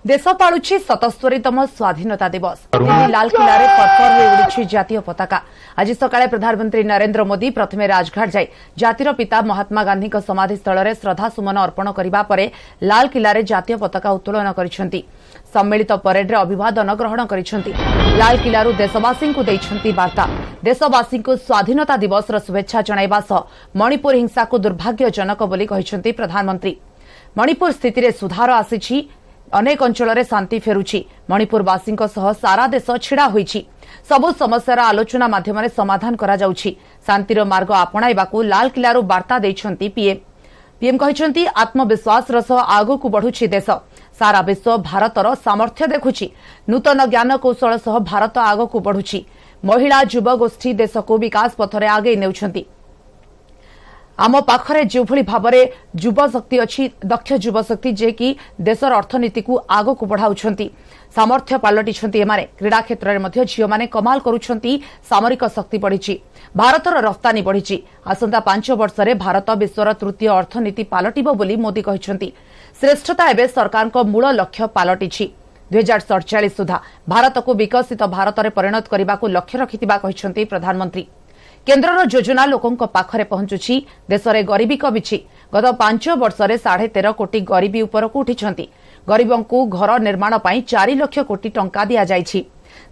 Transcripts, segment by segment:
देश पालुछि 77तम स्वाधीनता दिवस। लाल किला रे फरफर होई उड़िछि जातीय पताका। आज सकाळे प्रधानमंत्री नरेंद्र मोदी प्रथमे राजघाट जाई जातिर पिता महात्मा गांधी समाधि स्थल रे श्रद्धासुमन अर्पण करिबा परे लाल किला रे जातीय पताका उत्तोलन करिसेंती। सम्मिलित परेड रे अभिवादन ग्रहण करिसेंती। लाल किलारु देशवासी को दैछंती वार्ता। देशवासी को स्वाधीनता दिवस र शुभेच्छा जणाइबा सह मणिपुर हिंसा को दुर्भाग्यजनक बोली कहिसेंती प्रधानमंत्री। मणिपुर स्थिति रे सुधार आसीछि। अनेक अंचल में शांति फेरुछि। मणिपुरवासी सारा देश छिड़ा होइछि। सबु समस्यार आलोचना माध्यम समाधान करा जाउछि। शांतिर मार्ग आपणाइबाकू लाल किलारु वार्ता दैछंती पीएम। पीएम कहिसंती आत्मविश्वास सह आगकू बढ़ुछि देश। सारा विश्व भारतर सामर्थ्य देखुछि। नूतन ज्ञान कौशल सह भारत आगकू बढ़ुछि। महिला युवा गोष्ठी देश को विकास पथरे आगे नेउछंती। आम पाखरे जो भली भाबरे युवशक्ति अच्छी दक्ष युवशक्ति जे कि देशर अर्थनीति को आग को बढ़ाउछंती। सामर्थ्य पालटिछंती। एमाने क्रीड़ा क्षेत्र में मध्य झियो माने कमाल करूछंती। सामरिक शक्ति बढ़िछि। भारतर रफ्तानी बढ़िछि। आसंता 5 वर्ष रे भारत विश्वर तृतीय अर्थनीति पालटिबो बोली मोदी कहिसंती। श्रेष्ठता एबे सरकार को मूल लक्ष्य पालटिछि। 2047 सुधा भारत को विकसित भारत रे परिणत करने को लक्ष्य रखिथिबा कहिसंती प्रधानमंत्री। केन्द्रर योजना लोकों पाखरे पहुंचुछि। देश में गरीबी कमिछि। गत 5 वर्ष रे 13.5 कोटी गरीबी उपर को उठिछंती। गरीबों को घर निर्माण पई 4 लाख कोटी टंका दिया जाइछि।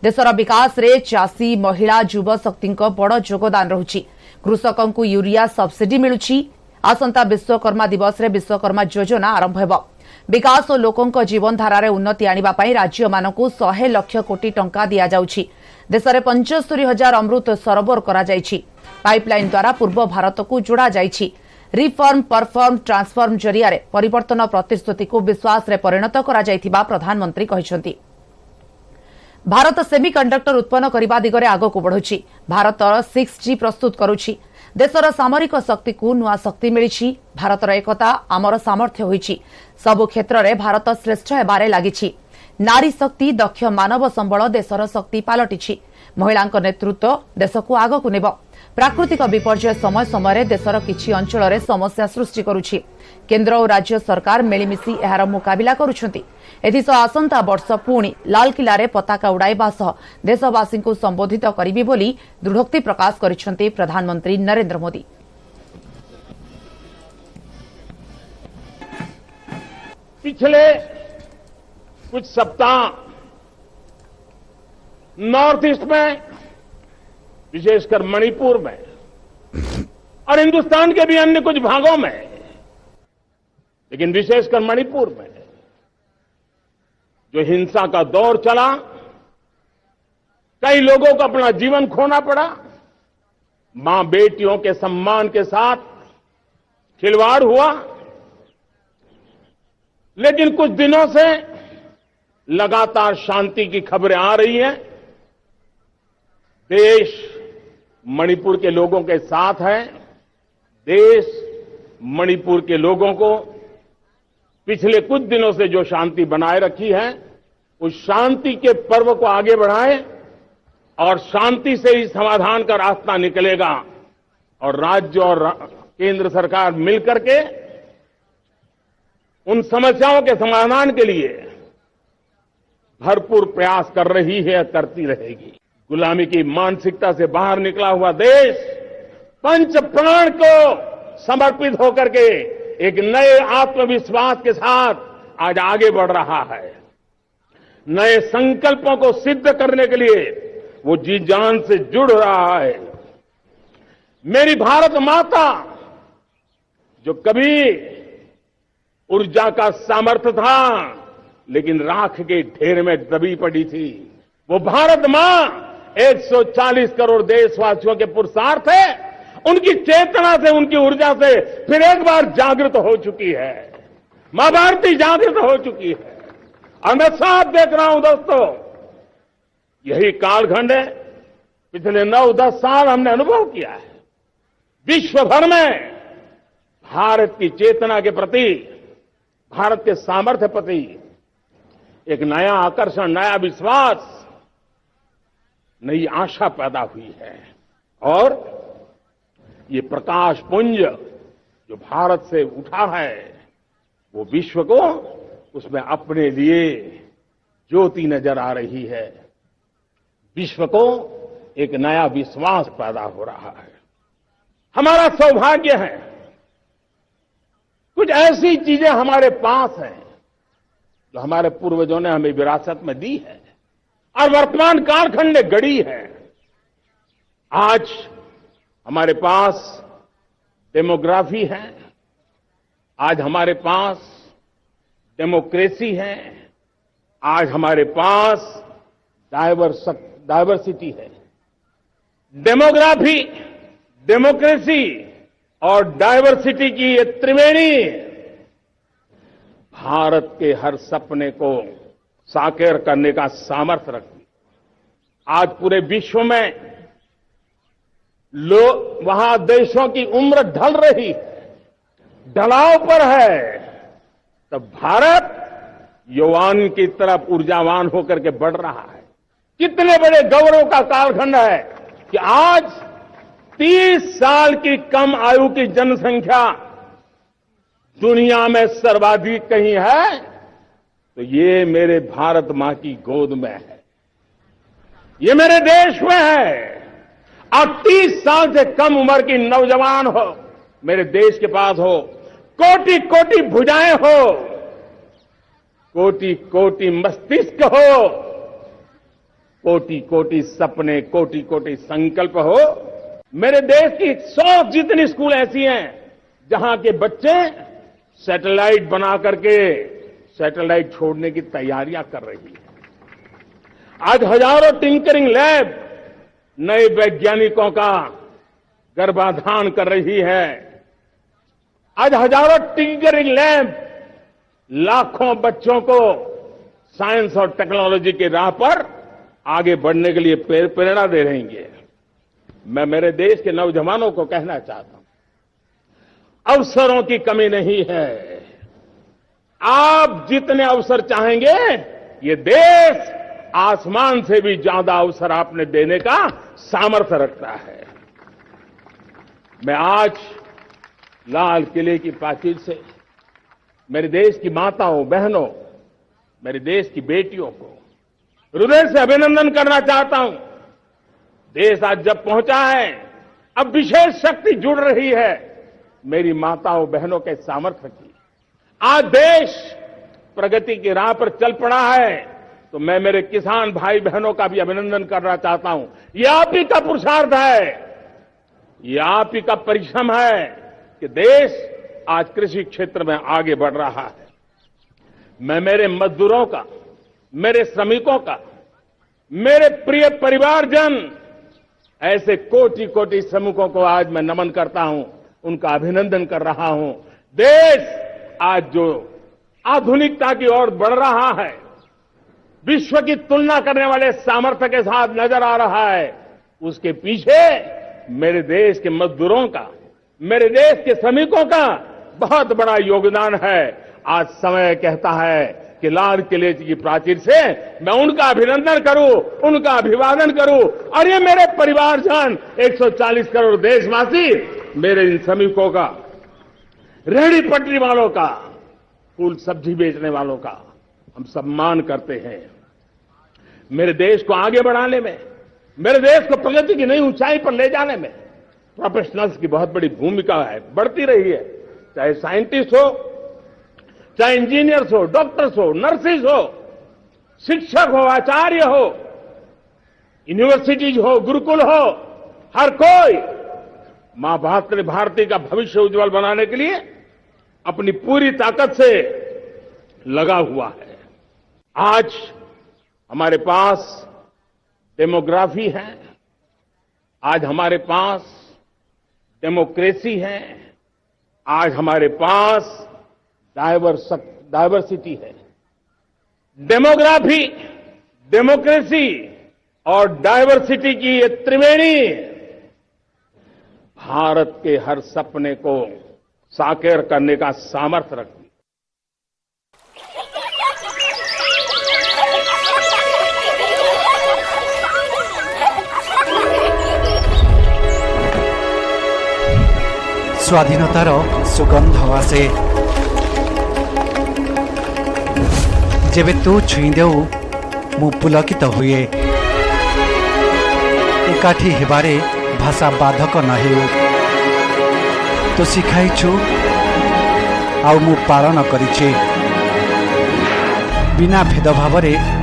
देशर विकास रे चासी महिला युवा शक्ति बड़ योगदान रहुछि। कृषकों को यूरिया सब्सिडी मिलुछि। आसंता विश्वकर्मा दिवस रे विश्वकर्मा योजना आरंभ हेबो। विकास और लोकों जीवन धारा उन्नति आनिबा पई राज्य मानकू 100 लाख कोटी टंका दिया जाउछि। देश में 75,000 अमृत सरोवर करा जाइछि। पाइपलाइन द्वारा पूर्व भारत को जोड़ा जाइछि। रिफॉर्म परफॉर्म ट्रांसफॉर्म जरिया रे परिवर्तन प्रतिश्रुति को विश्वास रे परिणत करा जाइथिबा प्रधानमंत्री कहिसंती। भारत सेमीकंडक्टर उत्पन्न करबा दिगरे आगो को बढ़ुछि। भारत 6G प्रस्तुत करुछि। देशर सामरिक शक्ति को नुआ शक्ति मिलिछि। भारतर एकता आमर सामर्थ्य होइछि। सबु क्षेत्र में भारत श्रेष्ठ हेबारे लागिछि। नारी शक्ति दक्ष मानव संबल देशर शक्ति पालटिछि। महिला नेतृत्व देश को आगकू नेब। प्राकृतिक विपर्यय समय समय देशर किछि अंचल में समस्या सृष्टि करुछि। केन्द्र और राज्य सरकार मिलिमिशि एहार मुकाबिला करुछंती। एथिसह आसंता वर्ष पुणी लाल किला रे पताका उड़ाइबा सह देशवासी को संबोधित करिबि बोली दृढ़ोक्ति प्रकाश करिछंती प्रधानमंत्री नरेंद्र मोदी। पिछले कुछ सप्ताह नॉर्थ ईस्ट में, विशेषकर मणिपुर में और हिंदुस्तान के भी अन्य कुछ भागों में, लेकिन विशेषकर मणिपुर में जो हिंसा का दौर चला, कई लोगों को अपना जीवन खोना पड़ा। मां बेटियों के सम्मान के साथ खिलवाड़ हुआ। लेकिन कुछ दिनों से लगातार शांति की खबरें आ रही हैं। देश मणिपुर के लोगों के साथ है। देश मणिपुर के लोगों को पिछले कुछ दिनों से जो शांति बनाए रखी है, उस शांति के पर्व को आगे बढ़ाए और शांति से ही समाधान का रास्ता निकलेगा। और राज्य और केंद्र सरकार मिलकर के उन समस्याओं के समाधान के लिए भरपूर प्रयास कर रही है, करती रहेगी। गुलामी की मानसिकता से बाहर निकला हुआ देश पंच प्राण को समर्पित होकर के एक नए आत्मविश्वास के साथ आज आगे बढ़ रहा है। नए संकल्पों को सिद्ध करने के लिए वो जी जान से जुड़ रहा है। मेरी भारत माता जो कभी ऊर्जा का सामर्थ्य था लेकिन राख के ढेर में दबी पड़ी थी, वो भारत मां 140 करोड़ देशवासियों के पुरुषार्थ है। उनकी चेतना से, उनकी ऊर्जा से फिर एक बार जागृत हो चुकी है। मां भारती जागृत हो चुकी है। और मैं साफ देख रहा हूं दोस्तों, यही कालखंड है। पिछले 9-10 साल हमने अनुभव किया है। विश्व भर में भारत की चेतना के प्रति, भारत के सामर्थ्य प्रति एक नया आकर्षण, नया विश्वास, नई आशा पैदा हुई है। और ये प्रकाश पुंज जो भारत से उठा है, वो विश्व को उसमें अपने लिए ज्योति नजर आ रही है। विश्व को एक नया विश्वास पैदा हो रहा है। हमारा सौभाग्य है, कुछ ऐसी चीजें हमारे पास हैं जो हमारे पूर्वजों ने हमें विरासत में दी है और वर्तमान कालखंड ने गढ़ी है। आज हमारे पास डेमोग्राफी है, आज हमारे पास डेमोक्रेसी है, आज हमारे पास डायवर्सिटी है। डेमोग्राफी, डेमोक्रेसी और डायवर्सिटी की ये त्रिवेणी भारत के हर सपने को साकार करने का सामर्थ्य रखती। आज पूरे विश्व में वहां देशों की उम्र ढल रही है, ढलाव पर है, तब भारत यौवन की तरफ ऊर्जावान होकर के बढ़ रहा है। कितने बड़े गौरव का कालखंड है कि आज 30 साल की कम आयु की जनसंख्या दुनिया में सर्वाधिक कहीं है तो ये मेरे भारत मां की गोद में है, ये मेरे देश में है। अब 30 साल से कम उम्र की नौजवान हो मेरे देश के पास हो, कोटि कोटि भुजाएं हो, कोटि कोटि मस्तिष्क हो, कोटि कोटि सपने, कोटि कोटि संकल्प हो। मेरे देश की 100 जितनी स्कूल ऐसी हैं जहां के बच्चे सैटेलाइट बना करके सैटेलाइट छोड़ने की तैयारियां कर रही है। आज हजारों टिंकरिंग लैब नए वैज्ञानिकों का गर्भाधान कर रही है। आज हजारों टिंकरिंग लैब लाखों बच्चों को साइंस और टेक्नोलॉजी के राह पर आगे बढ़ने के लिए प्रेरणा दे रही है। मैं मेरे देश के नौजवानों को कहना चाहता हूं, अवसरों की कमी नहीं है। आप जितने अवसर चाहेंगे ये देश आसमान से भी ज्यादा अवसर आपने देने का सामर्थ्य रखता है। मैं आज लाल किले की प्राचीर से मेरे देश की माताओं, बहनों, मेरे देश की बेटियों को हृदय से अभिनंदन करना चाहता हूं। देश आज जब पहुंचा है, अब विशेष शक्ति जुड़ रही है मेरी माताओं बहनों के सामर्थ्य की। आज देश प्रगति की राह पर चल पड़ा है तो मैं मेरे किसान भाई बहनों का भी अभिनंदन करना चाहता हूं। ये आप ही का पुरुषार्थ है, ये आप ही का परिश्रम है कि देश आज कृषि क्षेत्र में आगे बढ़ रहा है। मैं मेरे मजदूरों का, मेरे श्रमिकों का, मेरे प्रिय परिवारजन, ऐसे कोटि कोटि श्रमिकों को आज मैं नमन करता हूं, उनका अभिनंदन कर रहा हूं। देश आज जो आधुनिकता की ओर बढ़ रहा है, विश्व की तुलना करने वाले सामर्थ्य के साथ नजर आ रहा है, उसके पीछे मेरे देश के मजदूरों का, मेरे देश के श्रमिकों का बहुत बड़ा योगदान है। आज समय कहता है कि लाल किले की प्राचीर से मैं उनका अभिनंदन करूं, उनका अभिवादन करूं और ये मेरे परिवारजन 140 करोड़ देशवासी मेरे इन श्रमिकों का, रेहड़ी पटरी वालों का, फूल सब्जी बेचने वालों का हम सम्मान करते हैं। मेरे देश को आगे बढ़ाने में, मेरे देश को प्रगति की नई ऊंचाई पर ले जाने में प्रोफेशनल्स की बहुत बड़ी भूमिका है, बढ़ती रही है। चाहे साइंटिस्ट हो, चाहे इंजीनियर्स हो, डॉक्टर्स हो, नर्सिस हो, शिक्षक हो, आचार्य हो, यूनिवर्सिटीज हो, गुरुकुल हो, हर कोई मां भारती का भविष्य उज्जवल बनाने के लिए अपनी पूरी ताकत से लगा हुआ है। आज हमारे पास डेमोग्राफी है, आज हमारे पास डेमोक्रेसी है, आज हमारे पास डायवर्सिटी है। डेमोग्राफी, डेमोक्रेसी और डायवर्सिटी की ये त्रिवेणी भारत के हर सपने को साकार करने का सामर्थ्य रखती है। स्वाधीनतार सुगंध आसे जेबे तू छुई देऊ मु पुलकित हुए एकाठी हेबारे भाषा बाधक न हेउ तो शिखाइछु आउ मु पालन करिछे बिना भेदभाव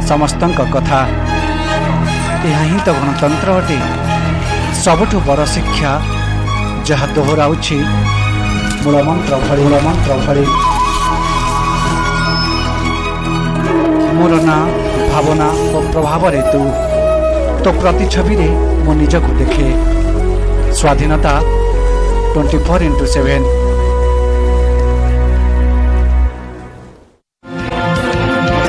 समस्तंक कथा यह ही तो गणतंत्र अटे सबुठु बड़ शिक्षा जहा दोहराउछि मूलमंत्र भଳି मोर ना भावना और प्रभाव रे तू तो प्रतिछवि रे मो निजको देखे स्वाधीनता 24/7